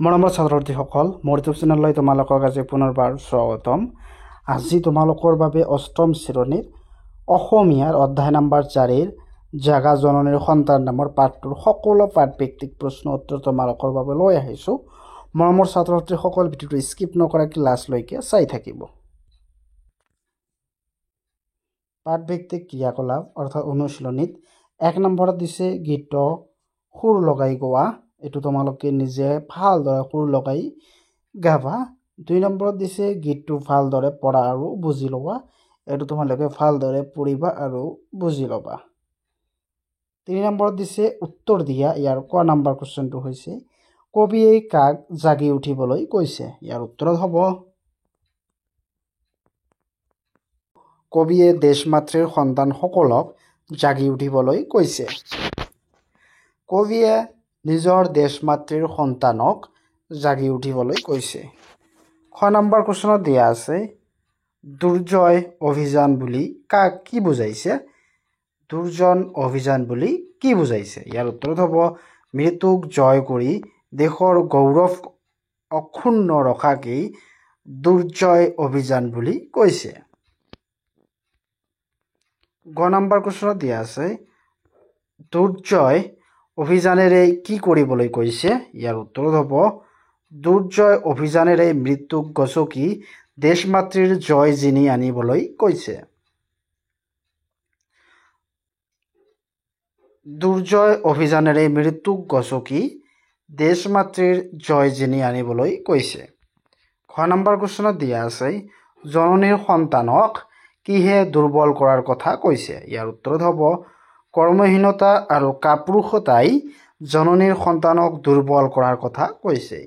মৰমৰ ছাত্ৰ-ছাত্ৰীসকল, মোৰ ইউটিউব চেনেললৈ তোমালোকক আজি পুনৰবাৰ স্বাগতম। আজি তোমালোকৰ বাবে অষ্টম শ্ৰেণীৰ অসমীয়াৰ অধ্যায় নম্বৰ 4 জাগা জননীৰ সন্তান নামৰ পাঠটোৰ সকলো পাঠভিত্তিক প্ৰশ্ন উত্তৰ তোমালোকৰ বাবে লৈ আহিছোঁ। মৰমৰ ছাত্ৰ-ছাত্ৰীসকল, ভিডিঅ'টো স্কিপ নকৰাকৈ লাষ্টলৈকে চাই থাকিব। পাঠভিত্তিক ক্ৰিয়াকলাপ অৰ্থাৎ অনুশীলনীত 1 নম্বৰত দিছে গীত সুৰ লগাই গোৱা। এইটো তোমালোকে নিজে ভালদৰে সুৰ লগাই গাবা। 2 নম্বৰত দিছে গীতটো ভালদৰে পঢ়া আৰু বুজি ল'বা। এইটো তোমালোকে ভালদৰে পঢ়িবা আৰু বুজি ল'বা। 3 নম্বৰত দিছে উত্তৰ দিয়া। ইয়াৰ ক নম্বৰ কুৱেশ্যনটো হৈছে কবিয়ে কাক জাগি উঠিবলৈ কৈছে। ইয়াৰ উত্তৰত হ'ব কবিয়ে দেশমাতৃৰ সন্তানসকলক জাগি উঠিবলৈ কৈছে। কবিয়ে নিজৰ দেশমাতৃৰ সন্তানক জাগি উঠিবলৈ কৈছে। খ নম্বৰ কুৱেশ্যনত দিয়া আছে দুৰ্জয় অভিযান বুলি কাক কি বুজাইছে। দুৰ্জন অভিযান বুলি কি বুজাইছে। ইয়াৰ উত্তৰত হ'ব মৃত্যুক জয় কৰি দেশৰ গৌৰৱ অক্ষুণ্ণ ৰখাকেই দুৰ্জয় অভিযান বুলি কৈছে। গ নম্বৰ কুৱেশ্যনত দিয়া আছে দুৰ্জয় অভিযানেৰে কি কৰিবলৈ কৈছে। ইয়াৰ উত্তৰত হ'ব দুৰ্জয় অভিযানেৰে মৃত্যুক গছকি দেশমাতৃৰ জয় জিনি আনিবলৈ কৈছে। দুৰ্জয় অভিযানেৰে মৃত্যুক গছকি দেশমাতৃৰ জয় জিনি আনিবলৈ কৈছে। খ নম্বৰ কুৱেশ্যনত দিয়া আছে জননীৰ সন্তানক কিহে দুৰ্বল কৰাৰ কথা কৈছে। ইয়াৰ উত্তৰত হ'ব কৰ্মহীনতা আৰু কাপুৰুষতাই জননীৰ সন্তানক দুৰ্বল কৰাৰ কথা কৈছে।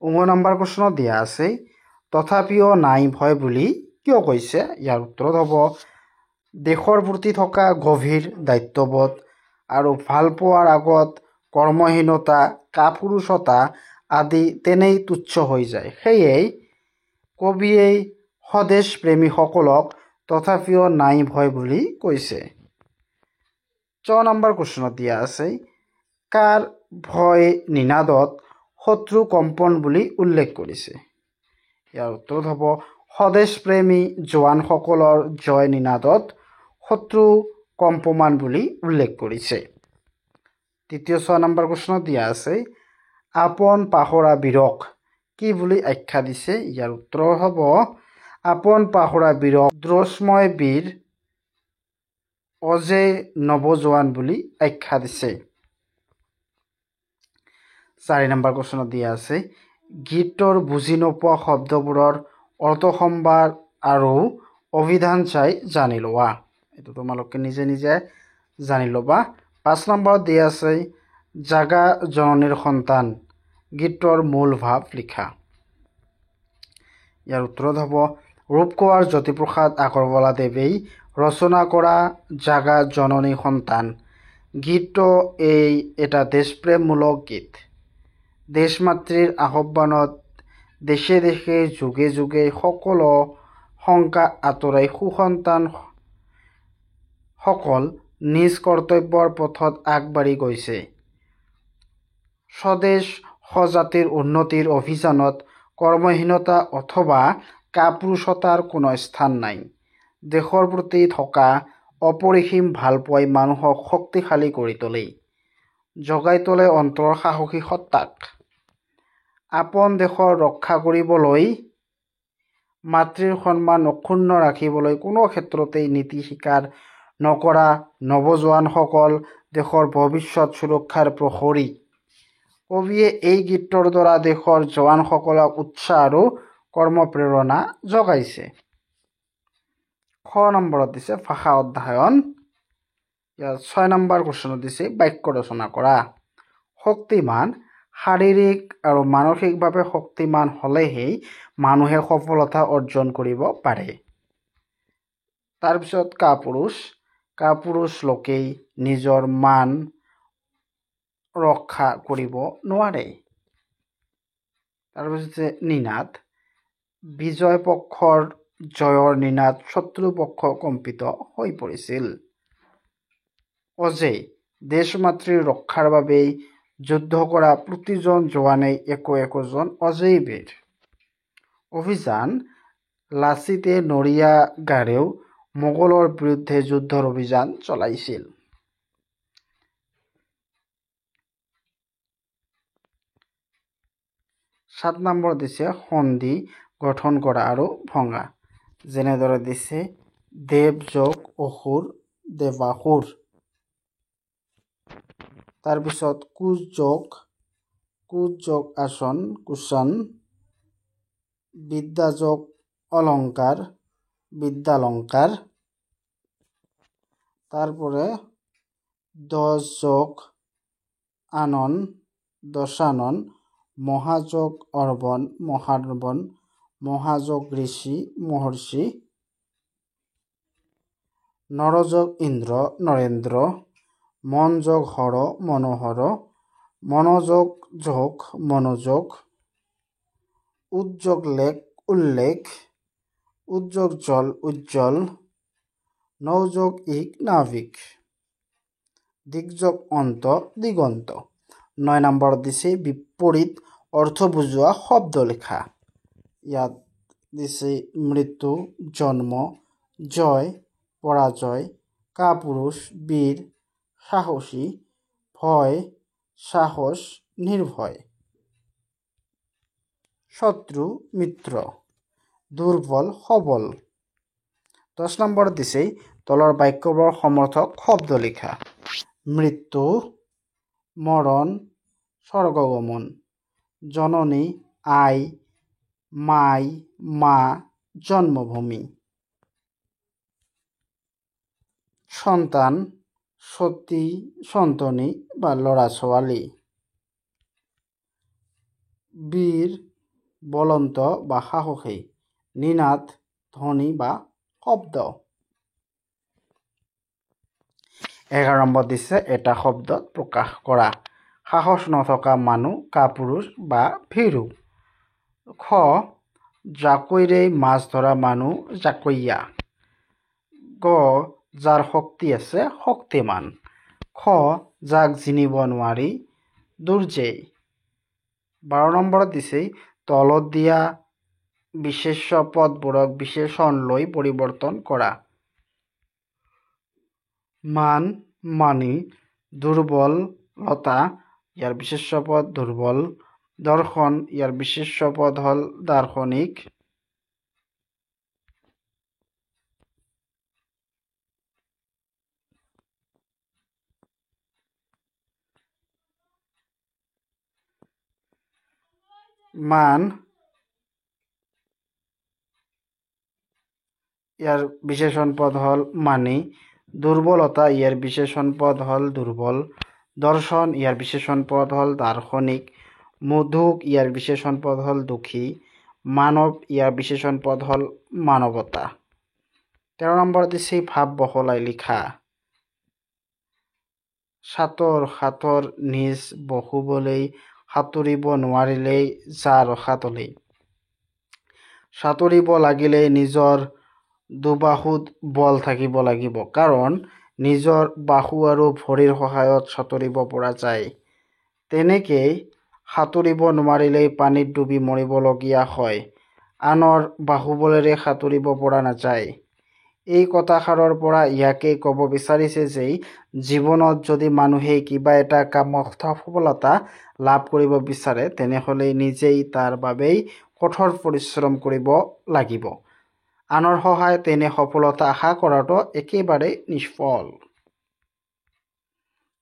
9 নম্বৰ কুৱেশ্যনত দিয়া আছে তথাপিও নাই ভয় বুলি কিয় কৈছে। ইয়াৰ উত্তৰত হ'ব দেশৰ প্ৰতি থকা গভীৰ দায়িত্ববোধ আৰু ভালপোৱাৰ আগত কৰ্মহীনতা কাপুৰুষতা আদি তেনেই তুচ্ছ হৈ যায়। সেয়ে কবিয়ে স্বদেশ প্ৰেমীসকলক তথাপিও নাই ভয় বুলি কৈছে। 14 নম্বৰ কুৱেশ্যনত দিয়া আছে কাৰ ভয় নিনাদত শত্ৰু কম্পন বুলি উল্লেখ কৰিছে। ইয়াৰ উত্তৰত হ'ব স্বদেশ প্ৰেমী জোৱানসকলৰ জয় নিনাদত শত্ৰু কম্পমান বুলি উল্লেখ কৰিছে। তৃতীয় 6 নম্বৰ কুৱেশ্যনত দিয়া আছে আপোন পাহৰা বীৰক কি বুলি আখ্যা দিছে। ইয়াৰ উত্তৰ হ'ব আপোন পাহৰা বীৰক দ্ৰোষ্ময় বীৰ অজেয় নৱজোৱান বুলি আখ্যা দিছে। 4 নম্বৰ কুৱেশ্যনত দিয়া আছে গীতৰ বুজি নোপোৱা শব্দবোৰৰ অৰ্থসম্ভাৰ আৰু অভিধান চাই জানি লোৱা। এইটো তোমালোকে নিজে নিজে জানি ল'বা। 5 নম্বৰত দিয়া আছে জাগা জননীৰ সন্তান গীতৰ মূল ভাৱ লিখা। ইয়াৰ উত্তৰত হ'ব ৰূপকোঁৱৰ জ্যোতিপ্ৰসাদ আগৰৱালাদেৱে ৰচনা কৰা জাগা জননী সন্তান গীতটো এটা দেশপ্ৰেমমূলক গীত। দেশমাতৃৰ আহ্বানত দেশে দেশে যুগে যুগে সকলো শংকা আঁতৰাই সুসন্তান সকল নিজ কৰ্তব্যৰ পথত আগবাঢ়ি গৈছে। স্বদেশ স্বজাতিৰ উন্নতিৰ অভিযানত কৰ্মহীনতা অথবা কাপুৰুষতাৰ কোনো স্থান নাই। দেশৰ প্ৰতি থকা অপৰিসীম ভালপোৱাই মানুহক শক্তিশালী কৰি তোলে, জগাই তোলে অন্তৰৰ সাহসী সত্তাক। আপোন দেশৰ ৰক্ষা কৰিবলৈ মাতৃৰ সন্মান অক্ষুণ্ণ ৰাখিবলৈ কোনো ক্ষেত্ৰতেই নীতি স্বীকাৰ নকৰা নৱজোৱানসকল দেশৰ ভৱিষ্যত সুৰক্ষাৰ প্ৰহৰী। কবিয়ে এই গীতৰ দ্বাৰা দেশৰ জোৱানসকলক উৎসাহ আৰু কৰ্মপ্ৰেৰণা যোগাইছে। খ নম্বৰত দিছে ভাষা অধ্যয়ন। ইয়াত 6 নম্বৰ কুৱেশ্যনত দিছে বাক্য ৰচনা কৰা। শক্তিমান শাৰীৰিক আৰু মানসিকভাৱে শক্তিমান হ'লেহে মানুহে সফলতা অৰ্জন কৰিব পাৰে। তাৰপিছত কাপুৰুষ লোকেই নিজৰ মান ৰক্ষা কৰিব নোৱাৰে। তাৰপিছত নিনাদ বিজয় পক্ষৰ জয়ৰ নিনাদ শত্ৰুপক্ষ কম্পিত হৈ পৰিছিল। অজেয় দেশমাতৃৰ ৰক্ষাৰ বাবেই যুদ্ধ কৰা প্ৰতিজন জোৱানেই একোজন অজেয় বীৰ। অভিযান লাচিতে নৰিয়াগাৰেও মোগলৰ বিৰুদ্ধে যুদ্ধৰ অভিযান চলাইছিল। 7 নম্বৰ দিছে সন্ধি গঠন কৰা আৰু ভঙা। যেনেদৰে দিছে দেৱ যোগ অসুৰ দেৱাসুৰ। তাৰপিছত কোচ যোগ আসন কুষাণ। বিদ্যা যোগ অলংকাৰ বিদ্যালংকাৰ। তারপরে দশ আনন দশানন। মহাযোগ অর্বণ মহার্বণ। মহাযোগ ঋষি মহর্ষি। নরযোগ ইন্দ্র নরেন্দ্র। মনযোগ হর মনোহর। মনোযোগ মনোযোগ। উদ্যোগ উল্লেখ। উদ্যোগ জল উজ্জ্বল। নৌযোগ নাবিক। দিগযোগ অন্ত দিগন্ত। 9 নম্বৰ দিছে বিপৰীত অৰ্থ বুজোৱা শব্দ লিখা। ইয়াত দিছে মৃত্যু জন্ম জয় পৰাজয় কাপুৰুষ বীৰ সাহসী ভয় সাহস নিৰ্ভয়। শত্ৰু মিত্ৰ দুৰ্বল সবল। 10 নম্বৰ দিছে তলৰ বাক্যবোৰৰ সমৰ্থক শব্দ লিখা। মৃত্যু মৰণ স্বৰ্গগমন। জননী আই মাই মা জন্মভূমি। সন্তান সতী সন্তনী বা ল'ৰা ছোৱালী। বীৰ বলন্ত বা সাহসী। নিনাদ ধ্বনি বা শব্দ। 11 নম্বৰ দিছে এটা শব্দত প্ৰকাশ কৰা। সাহস নথকা মানুহ কাপুৰুষ বা ভীৰু। খ জাকৈৰে মাছ ধৰা মানুহ জাকৈয়া। গ যাৰ শক্তি আছে শক্তিমান। খ যাক জিনিব নোৱাৰি দুৰ্জেয়। 12 নম্বৰত দিছে তলত দিয়া বিশেষ্য পদবোৰক বিশেষণ লৈ পৰিৱৰ্তন কৰা। মান মানি। দুৰ্বলতা ইয়াৰ বিশেষ্য পদ দুৰ্বল। দৰ্শন ইয়াৰ বিশেষ্য পদ হ'ল দাৰ্শনিক। মান ইয়াৰ বিশেষণ পদ হ'ল মানি। দুৰ্বলতা ইয়াৰ বিশেষণ পদ হ'ল দুৰ্বল। দৰ্শন ইয়াৰ বিশেষণ পদ হ'ল দাৰ্শনিক। মধুক ইয়াৰ বিশেষণ পদ হ'ল দুখী। মানৱ ইয়াৰ বিশেষণ পদ হ'ল মানৱতা। 13 নম্বৰ দিছে ভাৱ বহলাই লিখা। সাঁতৰ নিজ বহুবলেই সাঁতুৰিব নোৱাৰিলেই যা ৰসাতলেই। সাঁতুৰিব লাগিলেই নিজৰ দুবাহুত বল থাকিব লাগিব, কাৰণ নিজৰ বাহু আৰু ভৰিৰ সহায়ত সাঁতুৰিব পৰা যায়। তেনেকেই সাঁতুৰিব নোৱাৰিলেই পানীত ডুবি মৰিবলগীয়া হয়। আনৰ বাহুবলেৰে সাঁতুৰিব পৰা নাযায়। এই কথাষাৰৰ পৰা ইয়াকেই ক'ব বিচাৰিছে যে জীৱনত যদি মানুহে কিবা এটা কামত সফলতা লাভ কৰিব বিচাৰে তেনেহ'লে নিজেই তাৰ বাবেই কঠোৰ পৰিশ্ৰম কৰিব লাগিব। আনৰ সহায়ত তেনে সফলতা আশা কৰাটো একেবাৰে নিষ্ফল।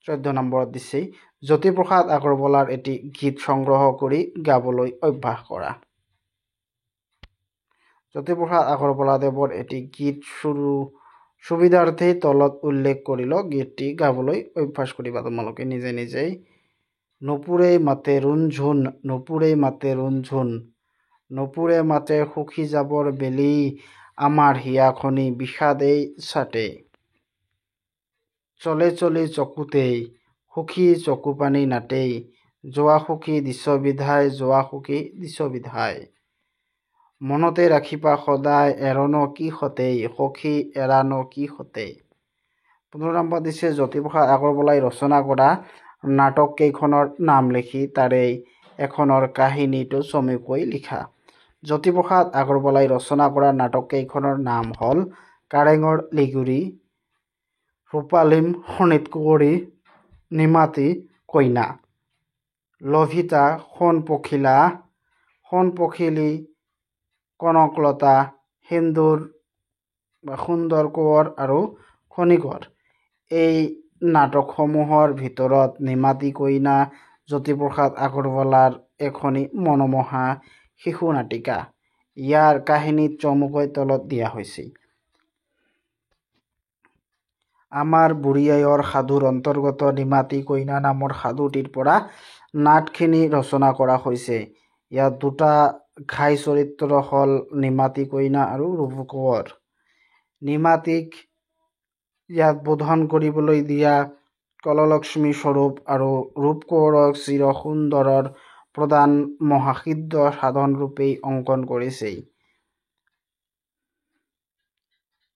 14 নম্বৰত দিছে জ্যোতিপ্ৰসাদ আগৰৱালাৰ এটি গীত সংগ্ৰহ কৰি গাবলৈ অভ্যাস কৰা। জ্যোতিপ্ৰসাদ আগৰৱালাদেৱৰ এটি গীত সুবিধাৰ্থে তলত উল্লেখ কৰিলো। গীতটি গাবলৈ অভ্যাস কৰিবা তোমালোকে নিজেই। নুপুৰে মাতে ৰুণঝুন নুপুৰে মাতে ৰুণঝুন। নুপুৰে মাতে সুখী যাবৰ বেলি আমাৰ হিয়াখনি বিষাদেই ছাতে। চলে চকুতেই সুখী চকুপানী নাটেই। যোৱা সুখী দিছ বিধাই যোৱা সুখী দিছ বিধাই। মনতে ৰাখিবা সদায় এৰনো কি সতেই সখী এৰানো কি সতেই। 15 নম্বৰ দিছে জ্যোতিপ্ৰসাদ আগৰৱালাই ৰচনা কৰা নাটককেইখনৰ নাম লিখি তাৰেই এখনৰ কাহিনীটো চমুকৈ লিখা। জ্যোতিপ্ৰসাদ আগৰৱালাই ৰচনা কৰা নাটককেইখনৰ নাম হ'ল কাৰেঙৰ লিগিৰী, ৰূপালীম শোণিতকুঁৱৰী, নিমাতী কইনা, লভিতা, সোণ পখিলা, সোণ পখিলী, কনকলতা, সুন্দৰ কোঁৱৰ আৰু খনিকৰ। এই নাটকসমূহৰ ভিতৰত নিমাতী কইনা জ্যোতিপ্ৰসাদ আগৰৱালাৰ এখনি মনোমোহা শিশু নাটিকা। ইয়াৰ কাহিনীত চমুকৈ তলত দিয়া হৈছে। আমাৰ বুঢ়ী আইৰ সাধুৰ অন্তৰ্গত নিমাতী কইনা নামৰ সাধুটিৰ পৰা নাটখিনি ৰচনা কৰা হৈছে। ইয়াত দুটা ঘাই চৰিত্ৰ হ'ল নিমাতী কইনা আৰু ৰূপ কোঁৱৰ। নিমাতীক ইয়াত বোধন কৰিবলৈ দিয়া কললক্ষ্মী স্বৰূপ আৰু ৰূপ কোঁৱৰক চিৰ সুন্দৰৰ প্ৰধান মহাসিদ্ধ সাধন ৰূপেই অংকন কৰিছে।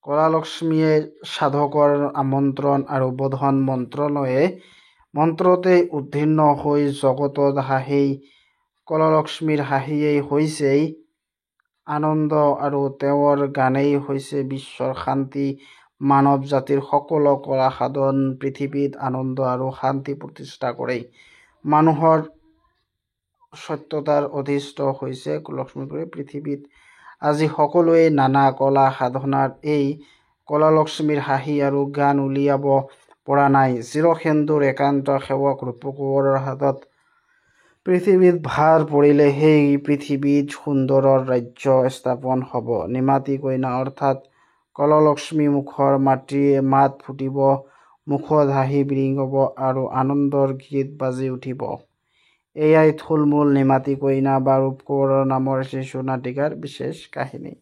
কলালক্ষ্মীয়ে সাধকৰ আমন্ত্ৰণ আৰু বোধন মন্ত্ৰতে উদ্বিগ্ন হৈ জগতত হাঁহি। কলালক্ষ্মীৰ হাঁহিয়েই হৈছে আনন্দ আৰু তেওঁৰ গানেই হৈছে বিশ্বৰ শান্তি। মানৱ জাতিৰ সকলো কলা সাধন পৃথিৱীত আনন্দ আৰু শান্তি প্ৰতিষ্ঠা কৰে। মানুহৰ সত্যতাৰ অধিষ্ঠ হৈছে লক্ষ্মীপুৰে পৃথিৱীত। আজি সকলোৱে নানা কলা সাধনাৰ এই কলালক্ষ্মীৰ হাঁহি আৰু গান উলিয়াব পৰা নাই। চিৰসেন্দুৰ একান্ত সেৱক ৰূপ কোঁৱৰৰ হাতত পৃথিৱীত ভাৰ পৰিলে সেই পৃথিৱীত সুন্দৰৰ ৰাজ্য স্থাপন হ'ব। নিমাতী কইনা অৰ্থাৎ কলালক্ষ্মী মুখৰ মাতৃয়ে মাত ফুটিব, মুখত হাঁহি বিৰিঙাব আৰু আনন্দৰ গীত বাজি উঠিব। এয়াই থুলমূল নিমাতী কইনা বা ৰূপ কোঁৱৰ নামৰ শিশু নাটিকাৰ বিশেষ কাহিনী।